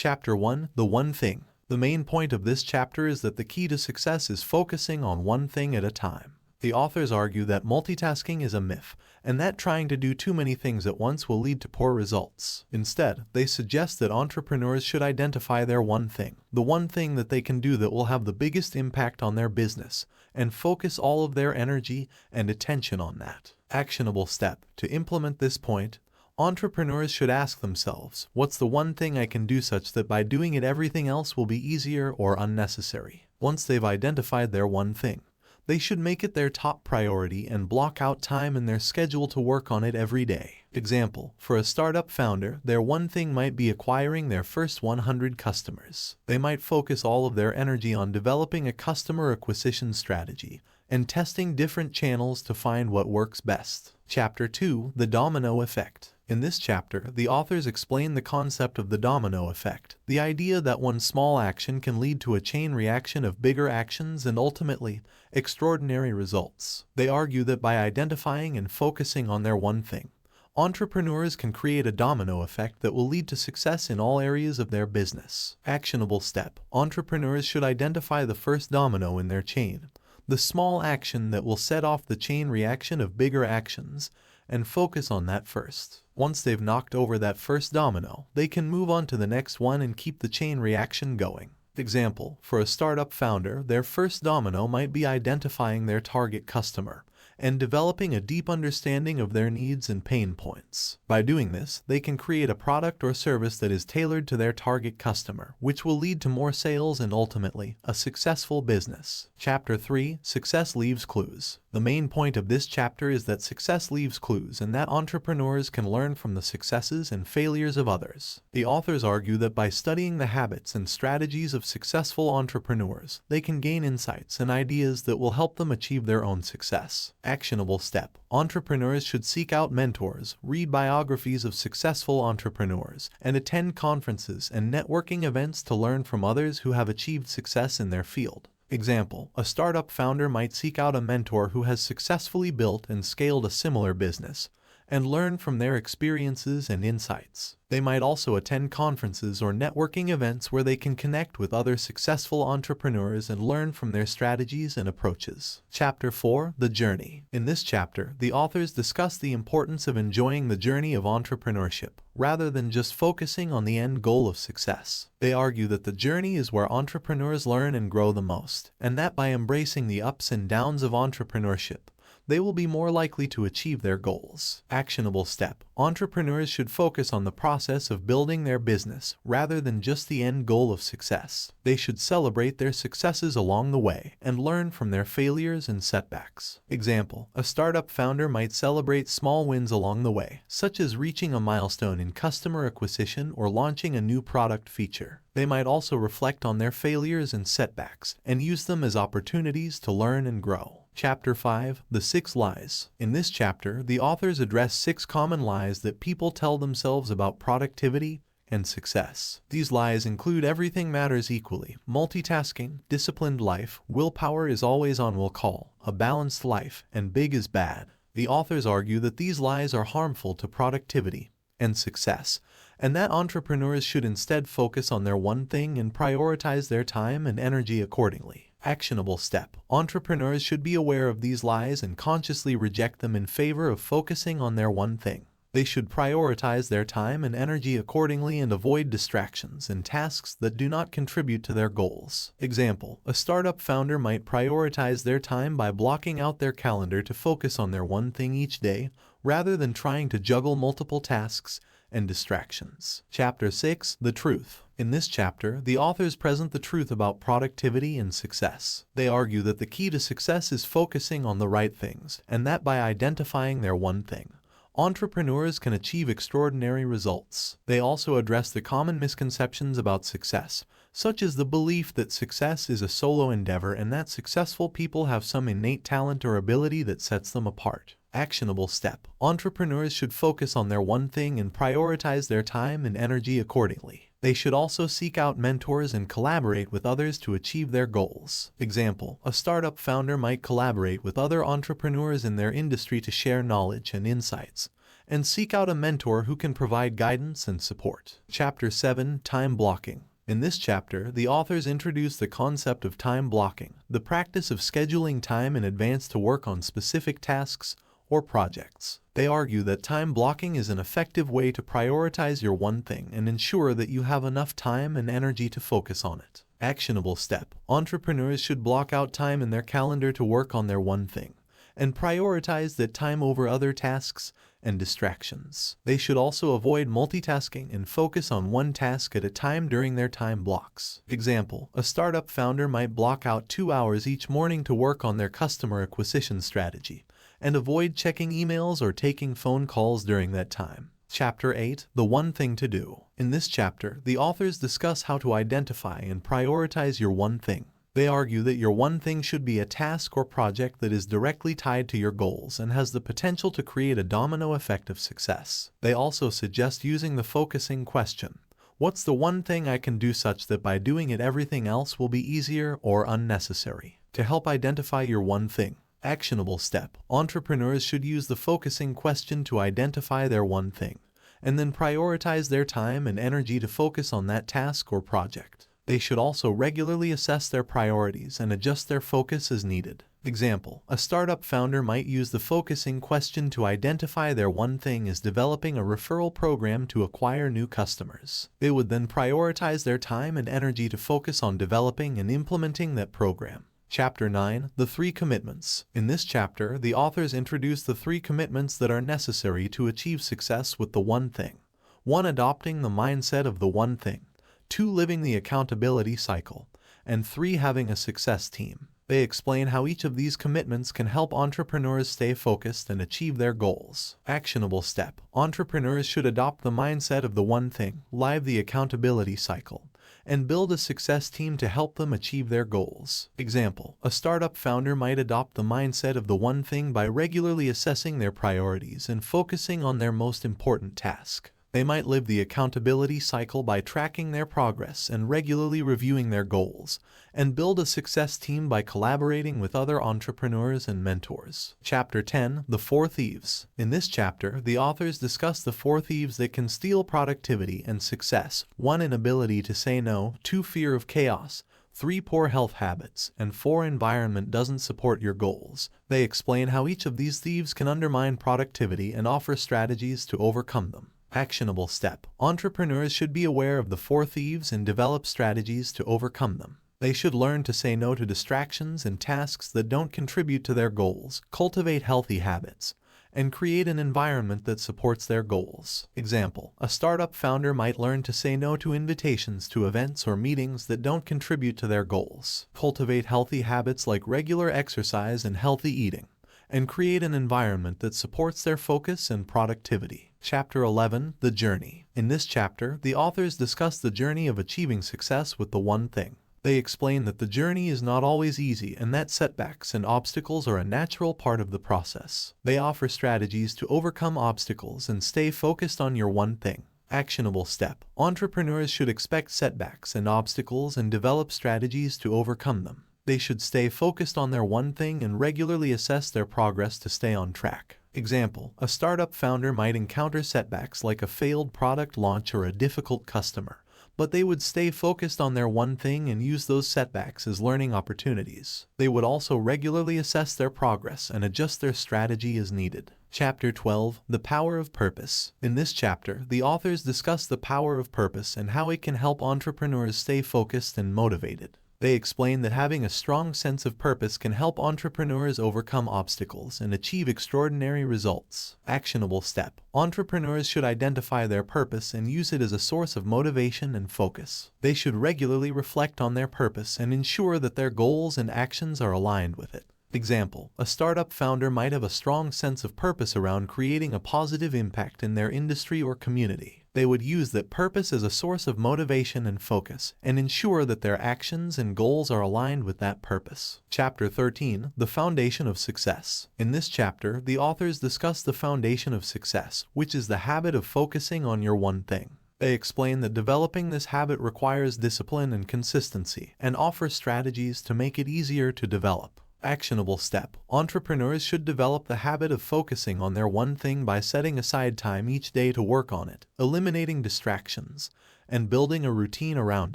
Chapter 1: The One Thing. The main point of this chapter is that the key to success is focusing on one thing at a time. The authors argue that multitasking is a myth, and that trying to do too many things at once will lead to poor results. Instead, they suggest that entrepreneurs should identify their one thing, the one thing that they can do that will have the biggest impact on their business, and focus all of their energy and attention on that. Actionable step. To implement this point, entrepreneurs should ask themselves, what's the one thing I can do such that by doing it everything else will be easier or unnecessary? Once they've identified their one thing, they should make it their top priority and block out time in their schedule to work on it every day. Example, for a startup founder, their one thing might be acquiring their first 100 customers. They might focus all of their energy on developing a customer acquisition strategy and testing different channels to find what works best. Chapter 2: The Domino Effect. In this chapter, the authors explain the concept of the domino effect, the idea that one small action can lead to a chain reaction of bigger actions and ultimately, extraordinary results. They argue that by identifying and focusing on their one thing, entrepreneurs can create a domino effect that will lead to success in all areas of their business. Actionable step. Entrepreneurs should identify the first domino in their chain, the small action that will set off the chain reaction of bigger actions, and focus on that first. Once they've knocked over that first domino, they can move on to the next one and keep the chain reaction going. Example, for a startup founder, their first domino might be identifying their target customer and developing a deep understanding of their needs and pain points. By doing this, they can create a product or service that is tailored to their target customer, which will lead to more sales and ultimately, a successful business. Chapter 3: Success Leaves Clues. The main point of this chapter is that success leaves clues and that entrepreneurs can learn from the successes and failures of others. The authors argue that by studying the habits and strategies of successful entrepreneurs, they can gain insights and ideas that will help them achieve their own success. Actionable step. Entrepreneurs should seek out mentors, read biographies of successful entrepreneurs, and attend conferences and networking events to learn from others who have achieved success in their field. Example, a startup founder might seek out a mentor who has successfully built and scaled a similar business, and learn from their experiences and insights. They might also attend conferences or networking events where they can connect with other successful entrepreneurs and learn from their strategies and approaches. Chapter 4: The Journey. In this chapter, the authors discuss the importance of enjoying the journey of entrepreneurship, rather than just focusing on the end goal of success. They argue that the journey is where entrepreneurs learn and grow the most, and that by embracing the ups and downs of entrepreneurship, they will be more likely to achieve their goals. Actionable step. Entrepreneurs should focus on the process of building their business rather than just the end goal of success. They should celebrate their successes along the way and learn from their failures and setbacks. Example, a startup founder might celebrate small wins along the way, such as reaching a milestone in customer acquisition or launching a new product feature. They might also reflect on their failures and setbacks and use them as opportunities to learn and grow. Chapter 5: The 6 Lies. In this chapter, the authors address 6 common lies that people tell themselves about productivity and success. These lies include everything matters equally, multitasking, disciplined life, willpower is always on will call, a balanced life, and big is bad. The authors argue that these lies are harmful to productivity and success, and that entrepreneurs should instead focus on their one thing and prioritize their time and energy accordingly. Actionable step. Entrepreneurs should be aware of these lies and consciously reject them in favor of focusing on their one thing. They should prioritize their time and energy accordingly and avoid distractions and tasks that do not contribute to their goals. Example, a startup founder might prioritize their time by blocking out their calendar to focus on their one thing each day, rather than trying to juggle multiple tasks and distractions. Chapter 6: The Truth. In this chapter, the authors present the truth about productivity and success. They argue that the key to success is focusing on the right things, and that by identifying their one thing, entrepreneurs can achieve extraordinary results. They also address the common misconceptions about success, such as the belief that success is a solo endeavor and that successful people have some innate talent or ability that sets them apart. Actionable step. Entrepreneurs should focus on their one thing and prioritize their time and energy accordingly. They should also seek out mentors and collaborate with others to achieve their goals. Example, a startup founder might collaborate with other entrepreneurs in their industry to share knowledge and insights, and seek out a mentor who can provide guidance and support. Chapter 7: Time Blocking. In this chapter, the authors introduce the concept of time blocking, the practice of scheduling time in advance to work on specific tasks or projects. They argue that time blocking is an effective way to prioritize your one thing and ensure that you have enough time and energy to focus on it. Actionable step: entrepreneurs should block out time in their calendar to work on their one thing, and prioritize that time over other tasks and distractions. They should also avoid multitasking and focus on one task at a time during their time blocks. Example: a startup founder might block out 2 hours each morning to work on their customer acquisition strategy, and avoid checking emails or taking phone calls during that time. Chapter 8: The One Thing to Do. In this chapter, the authors discuss how to identify and prioritize your one thing. They argue that your one thing should be a task or project that is directly tied to your goals and has the potential to create a domino effect of success. They also suggest using the focusing question: what's the one thing I can do such that by doing it everything else will be easier or unnecessary? To help identify your one thing. Actionable step: entrepreneurs should use the focusing question to identify their one thing, and then prioritize their time and energy to focus on that task or project. They should also regularly assess their priorities and adjust their focus as needed. Example: a startup founder might use the focusing question to identify their one thing as developing a referral program to acquire new customers. They would then prioritize their time and energy to focus on developing and implementing that program. Chapter 9: The 3 Commitments. In this chapter, the authors introduce the 3 commitments that are necessary to achieve success with the one thing. 1. Adopting the mindset of the one thing. 2. Living the accountability cycle. And 3. Having a success team. They explain how each of these commitments can help entrepreneurs stay focused and achieve their goals. Actionable step: entrepreneurs should adopt the mindset of the one thing, live the accountability cycle, and build a success team to help them achieve their goals. Example: a startup founder might adopt the mindset of the one thing by regularly assessing their priorities and focusing on their most important task. They might live the accountability cycle by tracking their progress and regularly reviewing their goals, and build a success team by collaborating with other entrepreneurs and mentors. Chapter 10: The 4 Thieves. In this chapter, the authors discuss the 4 thieves that can steal productivity and success. 1. Inability to say no. 2. Fear of chaos. 3. Poor health habits. And 4. Environment doesn't support your goals. They explain how each of these thieves can undermine productivity and offer strategies to overcome them. Actionable step: entrepreneurs should be aware of the 4 thieves and develop strategies to overcome them. They should learn to say no to distractions and tasks that don't contribute to their goals, cultivate healthy habits, and create an environment that supports their goals. Example: a startup founder might learn to say no to invitations to events or meetings that don't contribute to their goals, cultivate healthy habits like regular exercise and healthy eating, and create an environment that supports their focus and productivity. Chapter 11: The Journey. In this chapter, the authors discuss the journey of achieving success with the one thing. They explain that the journey is not always easy and that setbacks and obstacles are a natural part of the process. They offer strategies to overcome obstacles and stay focused on your one thing. Actionable step: entrepreneurs should expect setbacks and obstacles and develop strategies to overcome them. They should stay focused on their one thing and regularly assess their progress to stay on track. Example: a startup founder might encounter setbacks like a failed product launch or a difficult customer, but they would stay focused on their one thing and use those setbacks as learning opportunities. They would also regularly assess their progress and adjust their strategy as needed. Chapter 12: The Power of Purpose. In this chapter, the authors discuss the power of purpose and how it can help entrepreneurs stay focused and motivated. They explain that having a strong sense of purpose can help entrepreneurs overcome obstacles and achieve extraordinary results. Actionable step: entrepreneurs should identify their purpose and use it as a source of motivation and focus. They should regularly reflect on their purpose and ensure that their goals and actions are aligned with it. Example: a startup founder might have a strong sense of purpose around creating a positive impact in their industry or community. They would use that purpose as a source of motivation and focus, and ensure that their actions and goals are aligned with that purpose. Chapter 13: The Foundation of Success. In this chapter, the authors discuss the foundation of success, which is the habit of focusing on your one thing. They explain that developing this habit requires discipline and consistency, and offer strategies to make it easier to develop. Actionable step. Entrepreneurs should develop the habit of focusing on their one thing by setting aside time each day to work on it, eliminating distractions, and building a routine around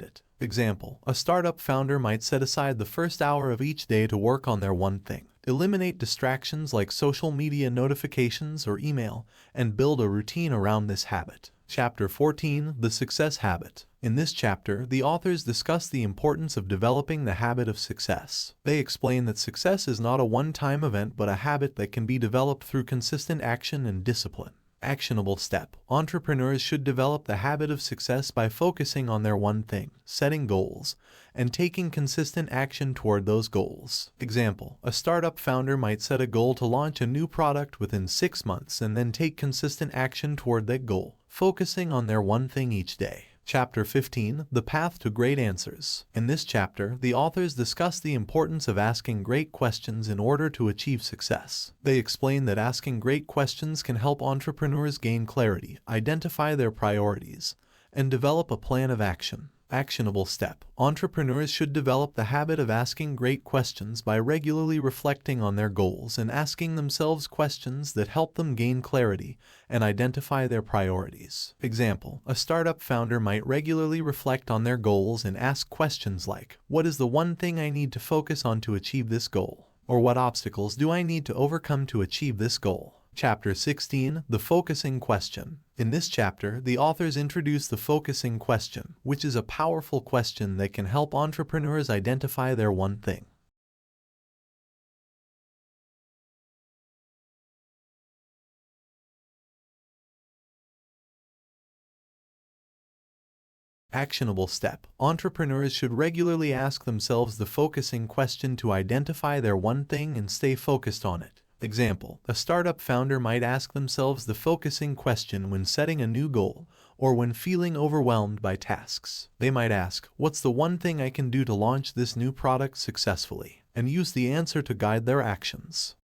it. Example, a startup founder might set aside the first hour of each day to work on their one thing. Eliminate distractions like social media notifications or email, and build a routine around this habit. Chapter 14, The Success Habit. In this chapter, the authors discuss the importance of developing the habit of success. They explain that success is not a one-time event but a habit that can be developed through consistent action and discipline. Actionable step. Entrepreneurs should develop the habit of success by focusing on their one thing, setting goals, and taking consistent action toward those goals. Example, a startup founder might set a goal to launch a new product within 6 months and then take consistent action toward that goal, focusing on their one thing each day. Chapter 15, The Path to Great Answers. In this chapter, the authors discuss the importance of asking great questions in order to achieve success. They explain that asking great questions can help entrepreneurs gain clarity, identify their priorities, and develop a plan of action. Actionable step. Entrepreneurs should develop the habit of asking great questions by regularly reflecting on their goals and asking themselves questions that help them gain clarity and identify their priorities. Example, a startup founder might regularly reflect on their goals and ask questions like, what is the one thing I need to focus on to achieve this goal? Or what obstacles do I need to overcome to achieve this goal? Chapter 16, The Focusing Question. In this chapter, the authors introduce the focusing question, which is a powerful question that can help entrepreneurs identify their one thing. Actionable step. Entrepreneurs should regularly ask themselves the focusing question to identify their one thing and stay focused on it. Example, a startup founder might ask themselves the focusing question when setting a new goal or when feeling overwhelmed by tasks. They might ask, what's the one thing I can do to launch this new product successfully? And use the answer to guide their actions.